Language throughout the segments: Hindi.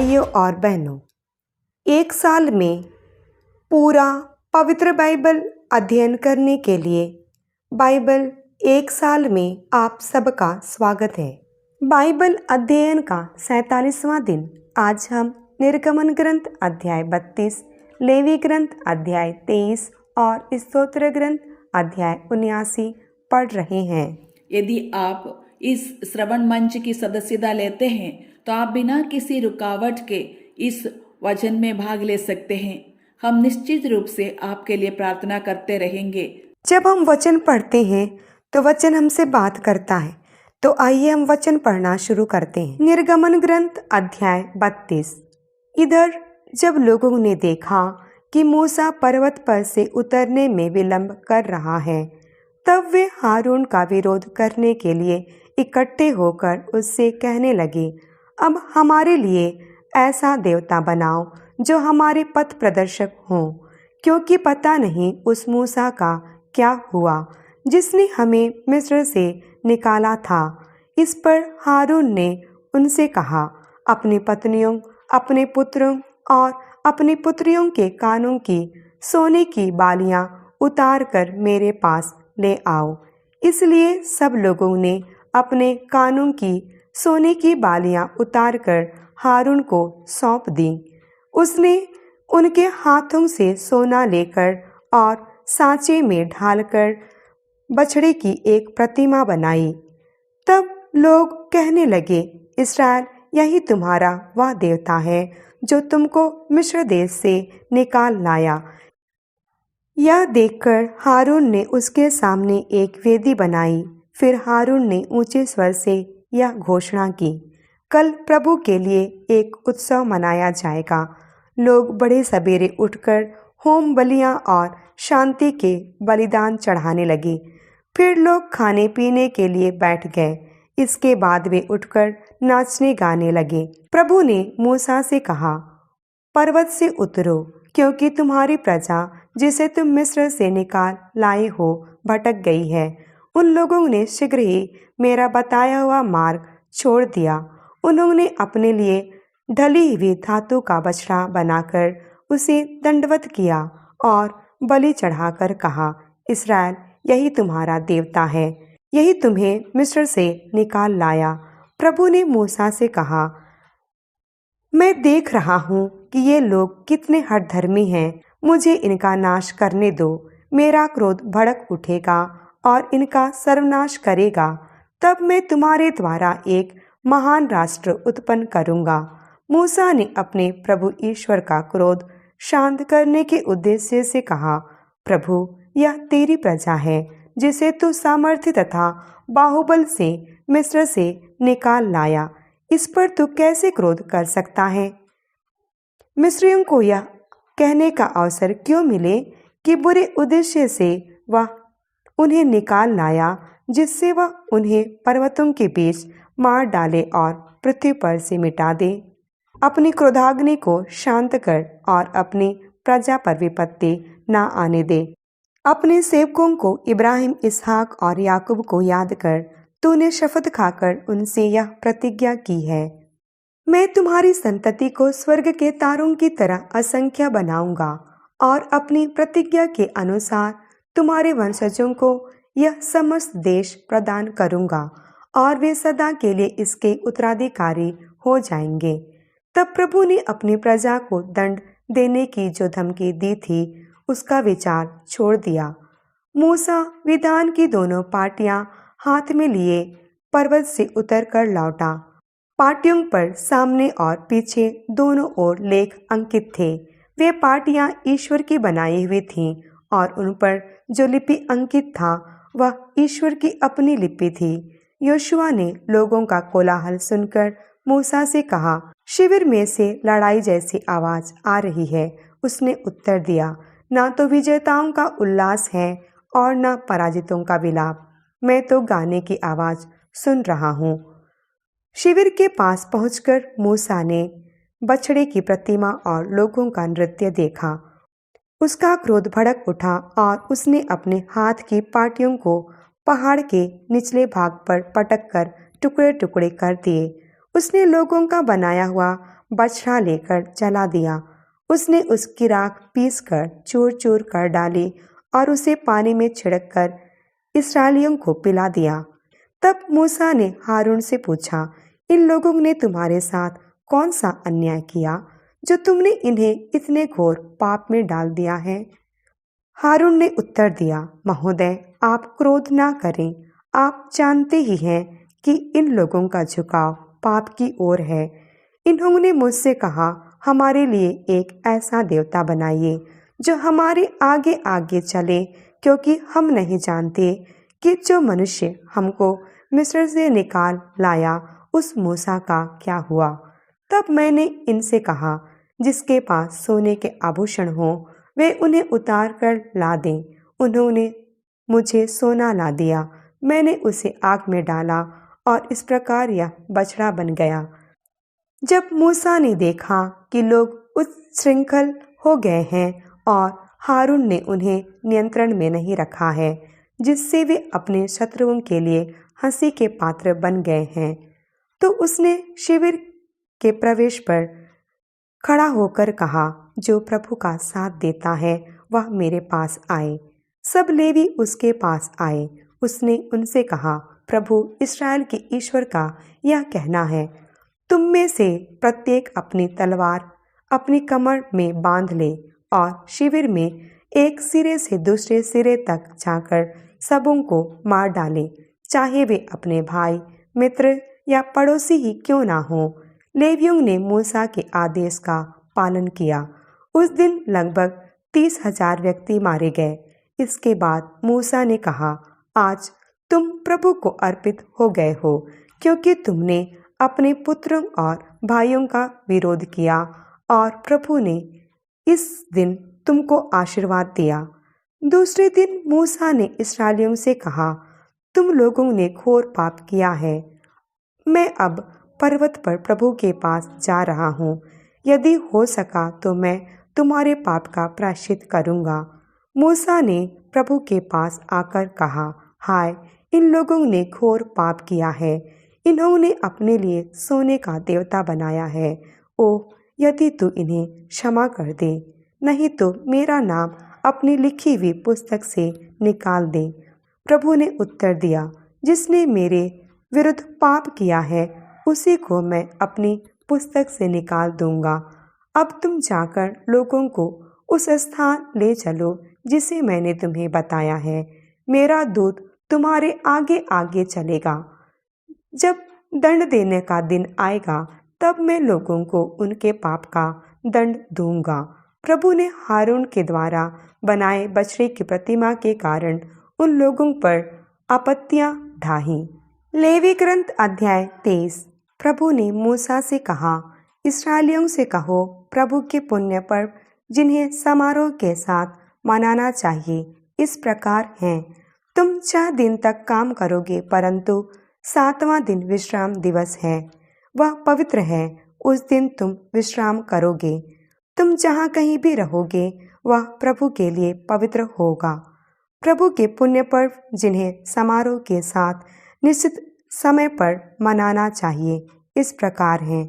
भाइयों और बहनों, एक साल में पूरा पवित्र बाइबल अध्ययन करने के लिए बाइबल एक साल में आप सबका स्वागत है। बाइबल अध्ययन का 47वां दिन। आज हम निर्गमन ग्रंथ अध्याय 32, लेवी ग्रंथ अध्याय 23 और स्तोत्र ग्रंथ अध्याय 79 पढ़ रहे हैं। यदि आप इस श्रवण मंच की सदस्यता लेते हैं तो आप बिना किसी रुकावट के इस वचन में भाग ले सकते हैं। हम निश्चित रूप से आपके लिए प्रार्थना करते रहेंगे। जब हम वचन पढ़ते हैं तो वचन हमसे बात करता है। तो आइए हम वचन पढ़ना शुरू करते हैं। निर्गमन ग्रंथ अध्याय 32। इधर जब लोगों ने देखा कि मूसा पर्वत पर से उतरने में विलंब कर रहा है, तब वे हारून का विरोध करने के लिए इकट्ठे होकर उससे कहने लगे, अब हमारे लिए ऐसा देवता बनाओ जो हमारे पथ प्रदर्शक हों, क्योंकि पता नहीं उस मूसा का क्या हुआ जिसने हमें मिस्र से निकाला था। इस पर हारून ने उनसे कहा, अपनी पत्नियों, अपने पुत्रों और अपनी पुत्रियों के कानों की सोने की बालियां उतार कर मेरे पास ले आओ। इसलिए सब लोगों ने अपने कानों की सोने की बालियां उतारकर हारून को सौंप दी। उसने उनके हाथों से सोना लेकर और सांचे में ढालकर बछड़े की एक प्रतिमा बनाई। तब लोग कहने लगे, इस्राएल, यही तुम्हारा वह देवता है जो तुमको मिस्र देश से निकाल लाया। यह देखकर हारून ने उसके सामने एक वेदी बनाई। फिर हारून ने ऊंचे स्वर से यह घोषणा की, कल प्रभु के लिए एक उत्सव मनाया जाएगा। लोग बड़े सवेरे उठकर होम बलियां और शांति के बलिदान चढ़ाने लगे। फिर लोग खाने पीने के लिए बैठ गए। इसके बाद वे उठकर नाचने गाने लगे। प्रभु ने मूसा से कहा, पर्वत से उतरो, क्योंकि तुम्हारी प्रजा जिसे तुम मिस्र से निकाल लाए हो भटक गई है। उन लोगों ने शीघ्र ही मेरा बताया हुआ मार्ग छोड़ दिया। उन्होंने अपने लिए ढली हुई धातु का बछड़ा बनाकर उसे दंडवत किया और बलि चढ़ाकर कहा, इस्राएल, यही तुम्हारा देवता है, यही तुम्हें मिस्र से निकाल लाया। प्रभु ने मूसा से कहा, मैं देख रहा हूँ कि ये लोग कितने हठधर्मी हैं। मुझे इनका नाश करने दो। मेरा क्रोध भड़क उठेगा और इनका सर्वनाश करेगा। तब मैं तुम्हारे द्वारा एक महान राष्ट्र उत्पन्न करूँगा। मूसा ने अपने प्रभु ईश्वर का क्रोध शांत करने के उद्देश्य से कहा, प्रभु, यह तेरी प्रजा है जिसे तू सामर्थ्य तथा बाहुबल से मिस्र से निकाल लाया। इस पर तू कैसे क्रोध कर सकता है? मिस्रियों को यह कहने का अवसर क्यों मिले कि बुरे उद्देश्य से वह उन्हें निकाल लाया, जिससे वह उन्हें पर्वतों के बीच मार डाले और पृथ्वी पर से मिटा दे। अपनी क्रोधाग्नि को शांत कर और अपनी प्रजा पर विपत्ति न आने दे। अपने सेवकों को इब्राहिम, इसहाक और याकूब को याद कर तूने शपथ खाकर उनसे यह प्रतिज्ञा की है, मैं तुम्हारी संतति को स्वर्ग के तारों की तरह असंख्य बनाऊंगा और अपनी प्रतिज्ञा के अनुसार तुम्हारे वंशजों को यह समस्त देश प्रदान करूंगा और वे सदा के लिए इसके उत्तराधिकारी हो जाएंगे। तब प्रभु ने अपनी प्रजा को दंड देने की जो धमकी दी थी उसका विचार छोड़ दिया। मूसा विधान की दोनों पाटियां हाथ में लिए पर्वत से उतर कर लौटा। पाटियों पर सामने और पीछे दोनों ओर लेख अंकित थे। वे पाटियां ईश्वर की बनाई हुई थीं और उन पर जो लिपि अंकित था वह ईश्वर की अपनी लिपि थी। योशुआ ने लोगों का कोलाहल सुनकर मूसा से कहा, शिविर में से लड़ाई जैसी आवाज आ रही है। उसने उत्तर दिया, ना तो विजेताओं का उल्लास है और न पराजितों का विलाप। मैं तो गाने की आवाज सुन रहा हूँ। शिविर के पास पहुंचकर मूसा ने बछड़े की प्रतिमा और लोगों का नृत्य देखा। उसका क्रोध भड़क उठा और उसने अपने हाथ की पाटियों को पहाड़ के निचले भाग पर पटक कर टुकड़े टुकड़े कर दिए। उसने लोगों का बनाया हुआ बछड़ा लेकर जला दिया। उसने उसकी राख पीसकर चूर चूर कर डाली और उसे पानी में छिड़ककर इस्राएलियों को पिला दिया। तब मूसा ने हारून से पूछा, इन लोगों ने तुम्हारे साथ कौन सा अन्याय किया जो तुमने इन्हें इतने घोर पाप में डाल दिया है? हारून ने उत्तर दिया, महोदय, आप क्रोध ना करें। आप जानते ही हैं कि इन लोगों का झुकाव पाप की ओर है। इन्होंने मुझसे कहा, हमारे लिए एक ऐसा देवता बनाइए जो हमारे आगे आगे चले, क्योंकि हम नहीं जानते कि जो मनुष्य हमको मिस्र से निकाल लाया उस मूसा का क्या हुआ। तब मैंने इनसे कहा, जिसके पास सोने के आभूषण हो वे उन्हें उतार कर ला दें। उन्होंने मुझे सोना ला दिया। मैंने उसे आग में डाला और इस प्रकार यह बछड़ा बन गया। जब मूसा ने देखा कि लोग उच्छृंखल हो गए हैं और हारून ने उन्हें नियंत्रण में नहीं रखा है, जिससे वे अपने शत्रुओं के लिए हंसी के पात्र बन गए हैं, तो उसने शिविर के प्रवेश पर खड़ा होकर कहा, जो प्रभु का साथ देता है वह मेरे पास आए। सब लेवी उसके पास आए। उसने उनसे कहा, प्रभु इस्राएल के ईश्वर का यह कहना है, तुम में से प्रत्येक अपनी तलवार अपनी कमर में बांध ले और शिविर में एक सिरे से दूसरे सिरे तक जाकर सबों को मार डाले, चाहे वे अपने भाई, मित्र या पड़ोसी ही क्यों ना हो। लेवियों ने मूसा के आदेश का पालन किया। उस दिन लगभग 30,000 व्यक्ति मारे गए। इसके बाद मूसा ने कहा, आज तुम प्रभु को अर्पित हो गए हो, क्योंकि तुमने अपने पुत्रों और भाइयों का विरोध किया और प्रभु ने इस दिन तुमको आशीर्वाद दिया। दूसरे दिन मूसा ने इस्राएलियों से कहा, तुम लोगों ने घोर पाप किया है। मैं अब पर्वत पर प्रभु के पास जा रहा हूँ। यदि हो सका तो मैं तुम्हारे पाप का प्रायश्चित करूँगा। मूसा ने प्रभु के पास आकर कहा, हाय, इन लोगों ने घोर पाप किया है। इन्होंने अपने लिए सोने का देवता बनाया है। ओह, यदि तू इन्हें क्षमा कर दे, नहीं तो मेरा नाम अपनी लिखी हुई पुस्तक से निकाल दे। प्रभु ने उत्तर दिया, जिसने मेरे विरुद्ध पाप किया है उसी को मैं अपनी पुस्तक से निकाल दूंगा। अब तुम जाकर लोगों को उस स्थान ले चलो जिसे मैंने तुम्हें बताया है। मेरा दूत तुम्हारे आगे आगे चलेगा। जब दंड देने का दिन आएगा तब मैं लोगों को उनके पाप का दंड दूंगा। प्रभु ने हारून के द्वारा बनाए बछड़े की प्रतिमा के कारण उन लोगों पर आपत्तियां ढाही। लेवी ग्रंथ अध्याय 23। प्रभु ने मूसा से कहा, इस्राएलियों से कहो, प्रभु के पुण्य पर्व जिन्हें समारोह के साथ मनाना चाहिए इस प्रकार हैं। तुम 6 दिन तक काम करोगे, परंतु 7वां दिन विश्राम दिवस है, वह पवित्र है। उस दिन तुम विश्राम करोगे। तुम जहाँ कहीं भी रहोगे वह प्रभु के लिए पवित्र होगा। प्रभु के पुण्य पर्व जिन्हें समारोह के साथ निश्चित समय पर मनाना चाहिए इस प्रकार हैं।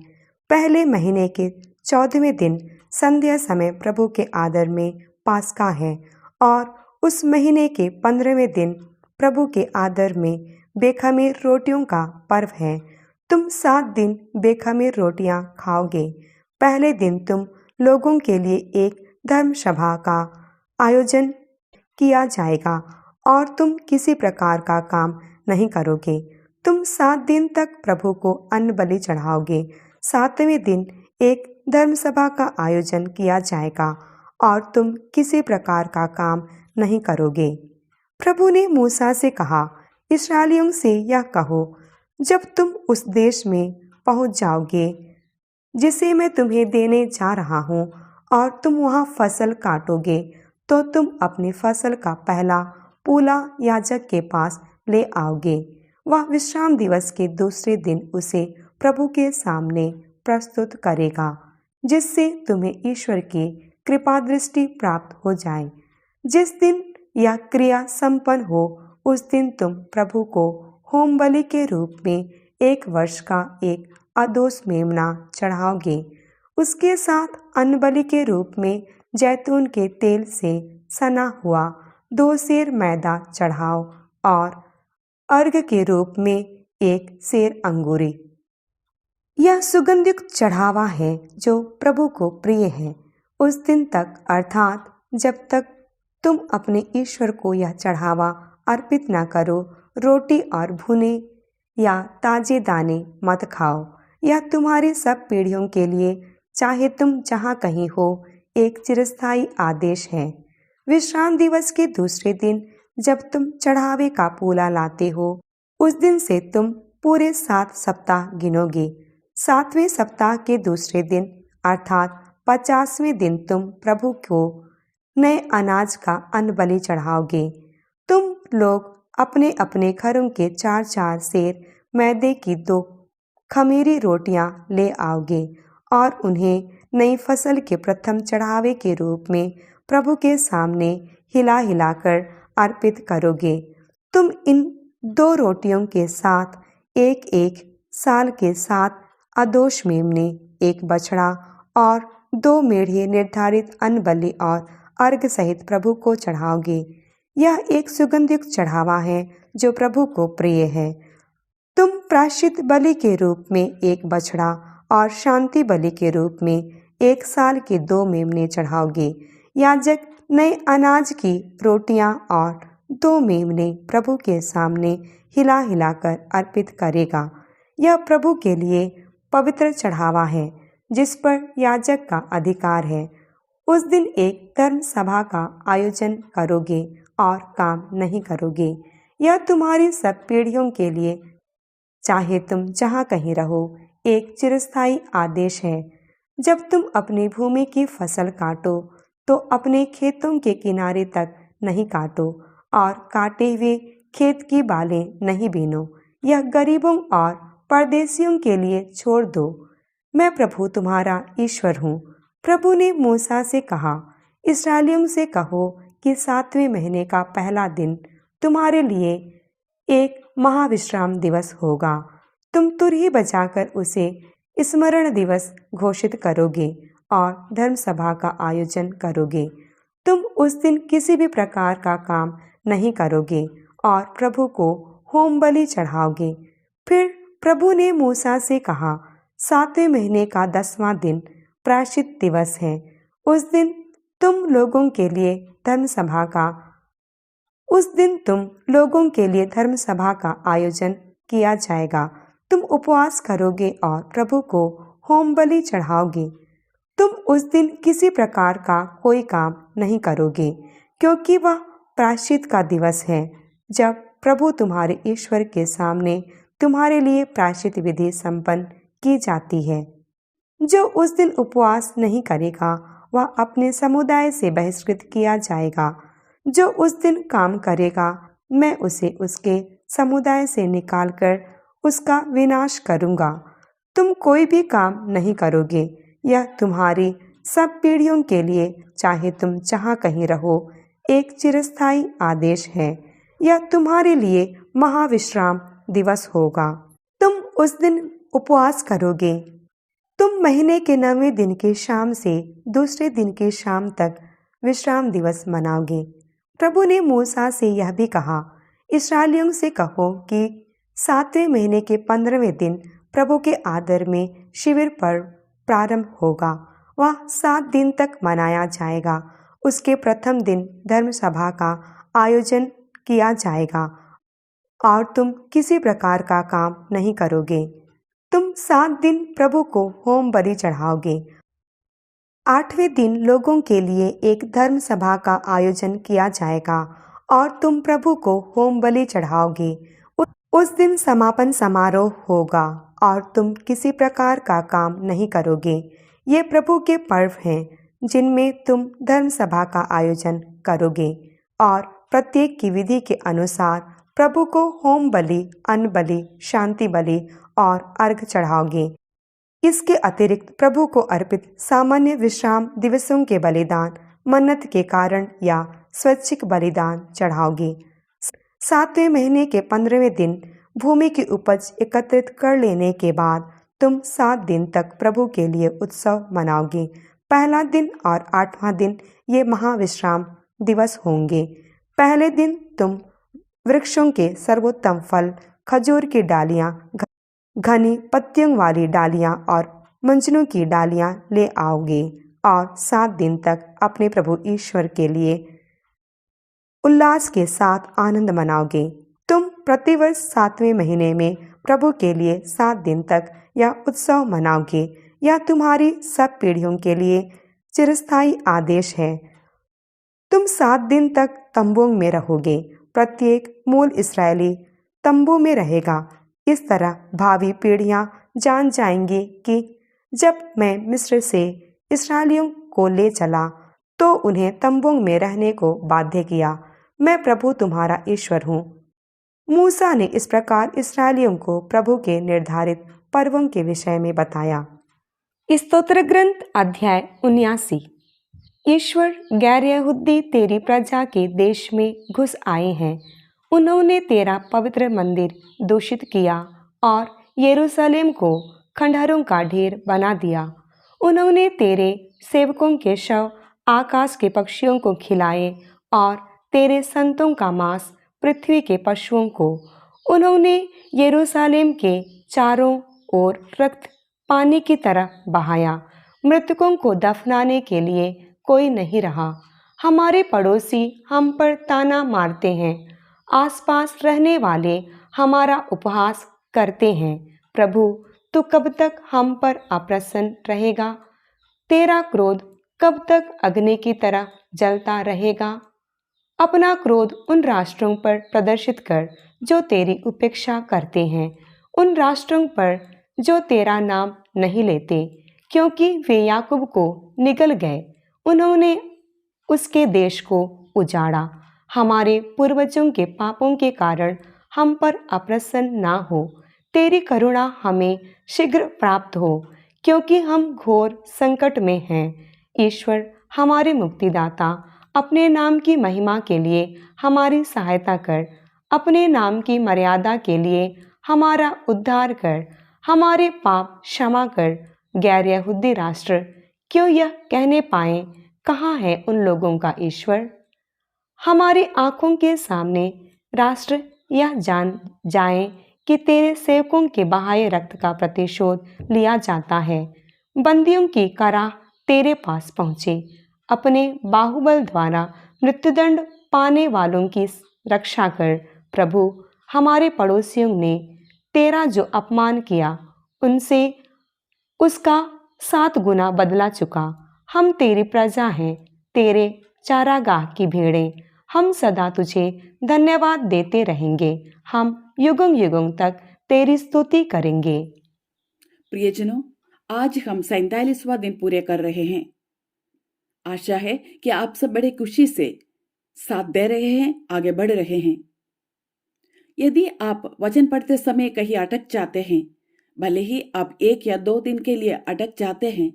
पहले महीने के 14वें दिन संध्या समय प्रभु के आदर में पास्का है, और उस महीने के 15वें दिन प्रभु के आदर में बेखमीर रोटियों का पर्व है। तुम 7 दिन बेखमीर रोटियां खाओगे। पहले दिन तुम लोगों के लिए एक धर्म सभा का आयोजन किया जाएगा और तुम किसी प्रकार का काम नहीं करोगे। तुम 7 दिन तक प्रभु को अन्न बलि चढ़ाओगे। 7वें दिन एक धर्म सभा का आयोजन किया जाएगा और तुम किसी प्रकार का काम नहीं करोगे। प्रभु ने मूसा से कहा, इस्राएलियों से यह कहो, जब तुम उस देश में पहुंच जाओगे जिसे मैं तुम्हें देने जा रहा हूं और तुम वहां फसल काटोगे, तो तुम अपनी फसल का पहला पूला याजक के पास ले आओगे। वह विश्राम दिवस के दूसरे दिन उसे प्रभु के सामने प्रस्तुत करेगा, जिससे तुम्हें ईश्वर की कृपा दृष्टि प्राप्त हो जाए। जिस दिन यह क्रिया संपन्न हो उस दिन तुम प्रभु को होम बलि के रूप में 1 वर्ष का एक अदोष मेमना चढ़ाओगे। उसके साथ अन्नबलि के रूप में जैतून के तेल से सना हुआ 2 सेर मैदा चढ़ाओ और अर्घ के रूप में 1 सेर अंगूरी। यह सुगंधित चढ़ावा है जो प्रभु को प्रिय है। उस दिन तक अर्थात जब तक तुम अपने ईश्वर को यह चढ़ावा अर्पित न करो, रोटी और भुने या ताजे दाने मत खाओ। यह तुम्हारी सब पीढ़ियों के लिए, चाहे तुम जहाँ कहीं हो, एक चिरस्थायी आदेश है। विश्राम दिवस के दूसरे दिन जब तुम चढ़ावे का पूला लाते हो, उस दिन से तुम पूरे 7 सप्ताह गिनोगे। 7वें सप्ताह के दूसरे दिन अर्थात 50वें दिन तुम प्रभु को नए अनाज का अन्नबलि चढ़ाओगे। तुम लोग अपने अपने घरों के 4-4 सेर मैदे की 2 खमीरी रोटियां ले आओगे और उन्हें नई फसल के प्रथम चढ़ावे के रूप में प्रभु के सामने हिला हिलाकर अर्पित करोगे। तुम इन 2 रोटियों के साथ 1-1 साल के 7 अदोष मेमने, 1 बछड़ा और 2 मेढ़े निर्धारित अन्नबलि और अर्घ सहित प्रभु को चढ़ाओगे। यह एक सुगंधित चढ़ावा है जो प्रभु को प्रिय है। तुम प्रायश्चित बलि के रूप में 1 बछड़ा और शांति बलि के रूप में 1 साल के 2 मेमने चढ़ाओगे। याजक नए अनाज की रोटियां और 2 मेमने प्रभु के सामने हिला हिलाकर अर्पित करेगा। यह प्रभु के लिए पवित्र चढ़ावा है जिस पर याजक का अधिकार है। उस दिन एक धर्म सभा का आयोजन करोगे और काम नहीं करोगे। यह तुम्हारी सब पीढ़ियों के लिए, चाहे तुम जहाँ कहीं रहो, एक चिरस्थायी आदेश है। जब तुम अपनी भूमि की फसल काटो तो अपने खेतों के किनारे तक नहीं काटो और काटे हुए खेत की बालें नहीं बीनो। यह गरीबों और परदेशियों के लिए छोड़ दो। मैं प्रभु तुम्हारा ईश्वर हूँ। प्रभु ने मूसा से कहा, इस्राएलियों से कहो कि 7वें महीने का पहला दिन तुम्हारे लिए एक महाविश्राम दिवस होगा। तुम तुरही बजाकर उसे स्मरण दिवस घोषित करोगे और धर्म सभा का आयोजन करोगे। तुम उस दिन किसी भी प्रकार का काम नहीं करोगे और प्रभु को होम बलि चढ़ाओगे। फिर प्रभु ने मूसा से कहा, 7वें महीने का 10वां दिन प्रायश्चित दिवस है। उस दिन तुम लोगों के लिए धर्म सभा का आयोजन किया जाएगा। तुम उपवास करोगे और प्रभु को होम बलि चढ़ाओगे। तुम उस दिन किसी प्रकार का कोई काम नहीं करोगे, क्योंकि वह प्रायश्चित का दिवस है जब प्रभु तुम्हारे ईश्वर के सामने तुम्हारे लिए प्रायश्चित विधि संपन्न की जाती है। जो उस दिन उपवास नहीं करेगा वह अपने समुदाय से बहिष्कृत किया जाएगा। जो उस दिन काम करेगा मैं उसे उसके समुदाय से निकालकर उसका विनाश करूंगा। तुम कोई भी काम नहीं करोगे। यह तुम्हारी सब पीढ़ियों के लिए, चाहे तुम जहाँ कहीं रहो, एक चिरस्थायी आदेश है। यह तुम्हारे लिए महाविश्राम दिवस होगा। तुम उस दिन उपवास करोगे। तुम महीने के 9वें दिन के शाम से दूसरे दिन के शाम तक विश्राम दिवस मनाओगे। प्रभु ने मूसा से यह भी कहा, इस्राएलियों से कहो कि 7वें महीने के 15वें दिन प्रभु के आदर में शिविर पर्व प्रारंभ होगा। वह 7 दिन तक मनाया जाएगा। उसके प्रथम दिन धर्म सभा का आयोजन किया जाएगा और तुम किसी प्रकार का काम नहीं करोगे। तुम 7 दिन प्रभु को होम बलि चढ़ाओगे। 8वें दिन लोगों के लिए एक धर्म सभा का आयोजन किया जाएगा और तुम प्रभु को होम बलि चढ़ाओगे। उस दिन समापन समारोह होगा और तुम किसी प्रकार का काम नहीं करोगे। ये प्रभु के पर्व हैं जिनमें तुम धर्म सभा का आयोजन करोगे और प्रत्येक की विधि के अनुसार प्रभु को होम बलि, अन्न बलि, शांति बलि और अर्घ चढ़ाओगे। इसके अतिरिक्त प्रभु को अर्पित सामान्य विश्राम दिवसों के बलिदान, मन्नत के कारण या स्वैच्छिक बलिदान चढ़ाओगे। 7वें महीने के 15वें दिन भूमि की उपज एकत्रित कर लेने के बाद तुम 7 दिन तक प्रभु के लिए उत्सव मनाओगे। पहला दिन और 8वां दिन ये महाविश्राम दिवस होंगे। पहले दिन तुम वृक्षों के सर्वोत्तम फल, खजूर की डालियां, घनी पत्तियों वाली डालियां और मंजनों की डालियां ले आओगे और 7 दिन तक अपने प्रभु ईश्वर के लिए उल्लास के साथ आनंद मनाओगे। तुम प्रतिवर्ष 7वें महीने में प्रभु के लिए 7 दिन तक यह उत्सव मनाओगे। यह तुम्हारी सब पीढ़ियों के लिए चिरस्थायी आदेश है। तुम 7 दिन तक तंबुओं में रहोगे। प्रत्येक मूल इस्राएली तंबू में रहेगा। इस तरह भावी पीढ़ियां जान जाएंगी कि जब मैं मिस्र से इस्राएलियों को ले चला तो उन्हें तंबुओं में रहने को बाध्य किया। मैं प्रभु तुम्हारा ईश्वर हूँ। मूसा ने इस प्रकार इस्राएलियों को प्रभु के निर्धारित पर्वों के विषय में बताया। स्तोत्र ग्रंथ अध्याय 79। ईश्वर गैर यहूदी तेरी प्रजा के देश में घुस आए हैं। उन्होंने तेरा पवित्र मंदिर दूषित किया और यरूशलेम को खंडहरों का ढेर बना दिया। उन्होंने तेरे सेवकों के शव आकाश के पक्षियों को खिलाए और तेरे संतों का मांस पृथ्वी के पशुओं को। उन्होंने यरूशलेम के चारों ओर रक्त पानी की तरह बहाया। मृतकों को दफनाने के लिए कोई नहीं रहा। हमारे पड़ोसी हम पर ताना मारते हैं। आसपास रहने वाले हमारा उपहास करते हैं। प्रभु, तू कब तक हम पर अप्रसन्न रहेगा? तेरा क्रोध कब तक अग्नि की तरह जलता रहेगा? अपना क्रोध उन राष्ट्रों पर प्रदर्शित कर जो तेरी उपेक्षा करते हैं, उन राष्ट्रों पर जो तेरा नाम नहीं लेते, क्योंकि वे याकूब को निगल गए। उन्होंने उसके देश को उजाड़ा। हमारे पूर्वजों के पापों के कारण हम पर अप्रसन्न ना हो। तेरी करुणा हमें शीघ्र प्राप्त हो, क्योंकि हम घोर संकट में हैं। ईश्वर हमारे मुक्तिदाता, अपने नाम की महिमा के लिए हमारी सहायता कर। अपने नाम की मर्यादा के लिए हमारा उद्धार कर। हमारे पाप क्षमा कर। गैर यहूदी राष्ट्र क्यों यह कहने पाए, कहाँ है उन लोगों का ईश्वर? हमारी आंखों के सामने राष्ट्र यह जान जाएं कि तेरे सेवकों के बहाए रक्त का प्रतिशोध लिया जाता है। बंदियों की कराह तेरे पास पहुँचे। अपने बाहुबल द्वारा मृत्युदंड पाने वालों की रक्षा कर। प्रभु, हमारे पड़ोसियों ने तेरा जो अपमान किया उनसे उसका 7 गुना बदला चुका। हम तेरी प्रजा हैं, तेरे चारागाह की भेड़ें। हम सदा तुझे धन्यवाद देते रहेंगे। हम युगों युगों तक तेरी स्तुति करेंगे। प्रियजनों, आज हम 47वां दिन पूरे कर रहे हैं। आशा है कि आप सब बड़े खुशी से साथ दे रहे हैं, आगे बढ़ रहे हैं। यदि आप वचन पढ़ते समय कहीं अटक जाते हैं, भले ही आप 1 या 2 दिन के लिए अटक जाते हैं,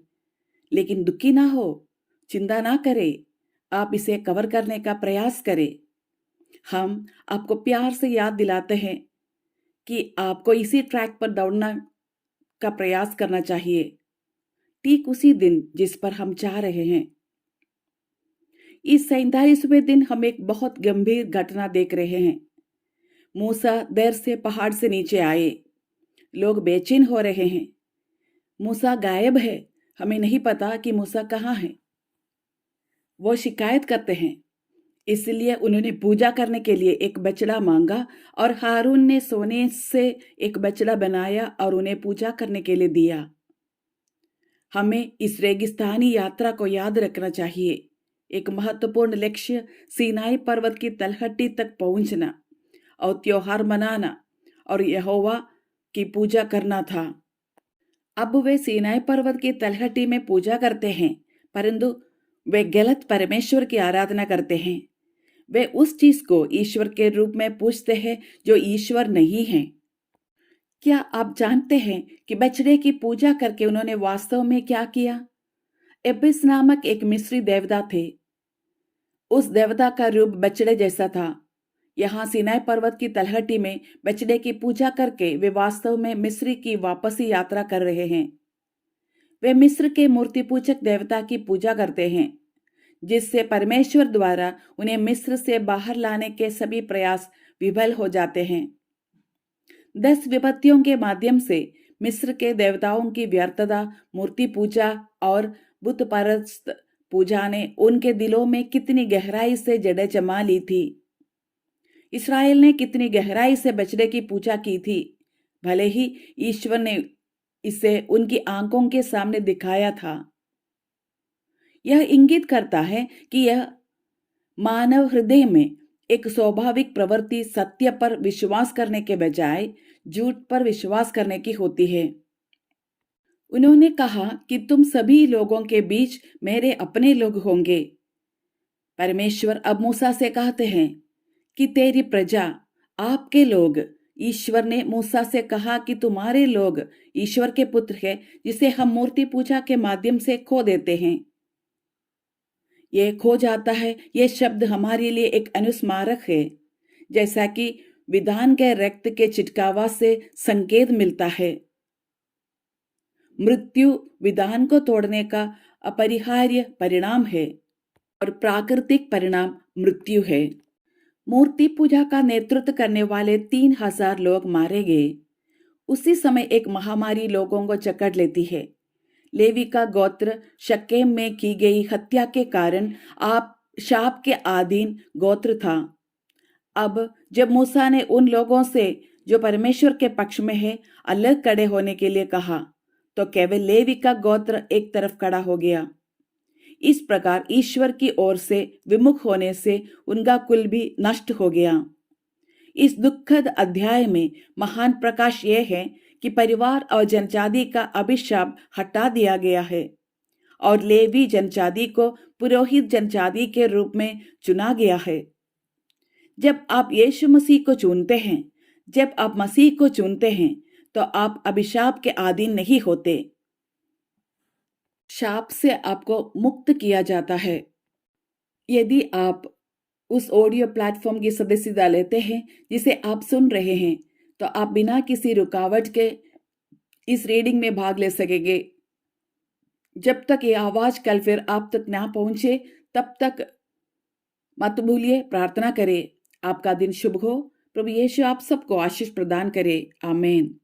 लेकिन दुखी ना हो, चिंता ना करें। आप इसे कवर करने का प्रयास करें। हम आपको प्यार से याद दिलाते हैं कि आपको इसी ट्रैक पर दौड़ना का प्रयास करना चाहिए, ठीक उसी दिन जिस पर हम चाह रहे हैं। इस 47वें दिन हम एक बहुत गंभीर घटना देख रहे हैं। मूसा देर से पहाड़ से नीचे आए। लोग बेचैन हो रहे हैं। मूसा गायब है, हमें नहीं पता कि मूसा कहाँ है। वो शिकायत करते हैं, इसलिए उन्होंने पूजा करने के लिए एक बछड़ा मांगा और हारून ने सोने से एक बछड़ा बनाया और उन्हें पूजा करने के लिए दिया। हमें इस रेगिस्तानी यात्रा को याद रखना चाहिए। एक महत्वपूर्ण लक्ष्य सीनाई पर्वत की तलहटी तक पहुंचना और त्योहार मनाना और यहोवा की पूजा करना था। अब वे सीनाई पर्वत की तलहटी में पूजा करते हैं, परंतु वे गलत परमेश्वर की आराधना करते हैं। वे उस चीज को ईश्वर के रूप में पूजते हैं जो ईश्वर नहीं है। क्या आप जानते हैं कि बछड़े की पूजा करके उन्होंने वास्तव में क्या किया? एबिस नामक एक मिस्री देवता थे। उस देवता का रूप बछड़े जैसा था। यहाँ सिनाई पर्वत की तलहटी में बछड़े की पूजा करके वे वास्तव में मिस्र की वापसी यात्रा कर रहे हैं। वे मिस्र के मूर्ति पूजक देवता की पूजा करते हैं, जिससे परमेश्वर द्वारा उन्हें मिस्र से बाहर लाने के सभी प्रयास विफल हो जाते हैं। 10 विपत्तियों के माध्यम से मिस्र के देवताओं की व्यर्थता, मूर्ति पूजा और बुत परस्त पूजा ने उनके दिलों में कितनी गहराई से जड़ें जमा ली थी। इस्राएल ने कितनी गहराई से बछड़े की पूजा की थी, भले ही ईश्वर ने इसे उनकी आंखों के सामने दिखाया था। यह इंगित करता है कि यह मानव हृदय में एक स्वाभाविक प्रवृत्ति सत्य पर विश्वास करने के बजाय झूठ पर विश्वास करने की होती है। उन्होंने कहा कि तुम सभी लोगों के बीच मेरे अपने लोग होंगे। परमेश्वर अब मूसा से कहते हैं कि तेरी प्रजा, आपके लोग। ईश्वर ने मूसा से कहा कि तुम्हारे लोग ईश्वर के पुत्र हैं, जिसे हम मूर्ति पूजा के माध्यम से खो देते हैं। ये खो जाता है, ये शब्द हमारे लिए एक अनुस्मारक है, जैसा कि विधान के रक्त के चिटकावा से संकेत मिलता है। मृत्यु विधान को तोड़ने का अपरिहार्य परिणाम है और प्राकृतिक परिणाम मृत्यु है। मूर्ति पूजा का नेतृत्व करने वाले 3000 लोग मारे गए। उसी समय एक महामारी लोगों को जकड़ लेती है। लेवी का गोत्र शकेम में की गई हत्या के कारण आप शाप के अधीन गोत्र था। अब जब मूसा ने उन लोगों से जो परमेश्वर के पक्ष में है अलग खड़े होने के लिए कहा, तो केवल लेवी का गोत्र एक तरफ खड़ा हो गया। इस प्रकार ईश्वर की ओर से विमुख होने से उनका कुल भी नष्ट हो गया। इस दुखद अध्याय में महान प्रकाश यह है कि परिवार और जनजाति का अभिशाप हटा दिया गया है और लेवी जनजाति को पुरोहित जनजाति के रूप में चुना गया है। जब आप यीशु मसीह को चुनते हैं, जब आप मसीह को चुनते हैं, तो आप अभिशाप के अधीन नहीं होते। शाप से आपको मुक्त किया जाता है। यदि आप उस ऑडियो प्लेटफॉर्म की सदस्यता लेते हैं जिसे आप सुन रहे हैं, तो आप बिना किसी रुकावट के इस रीडिंग में भाग ले सकेंगे। जब तक ये आवाज कल फिर आप तक ना पहुंचे, तब तक मत भूलिए प्रार्थना करें। आपका दिन शुभ हो। प्रभु यीशु आप सबको आशीष प्रदान करे। आमीन।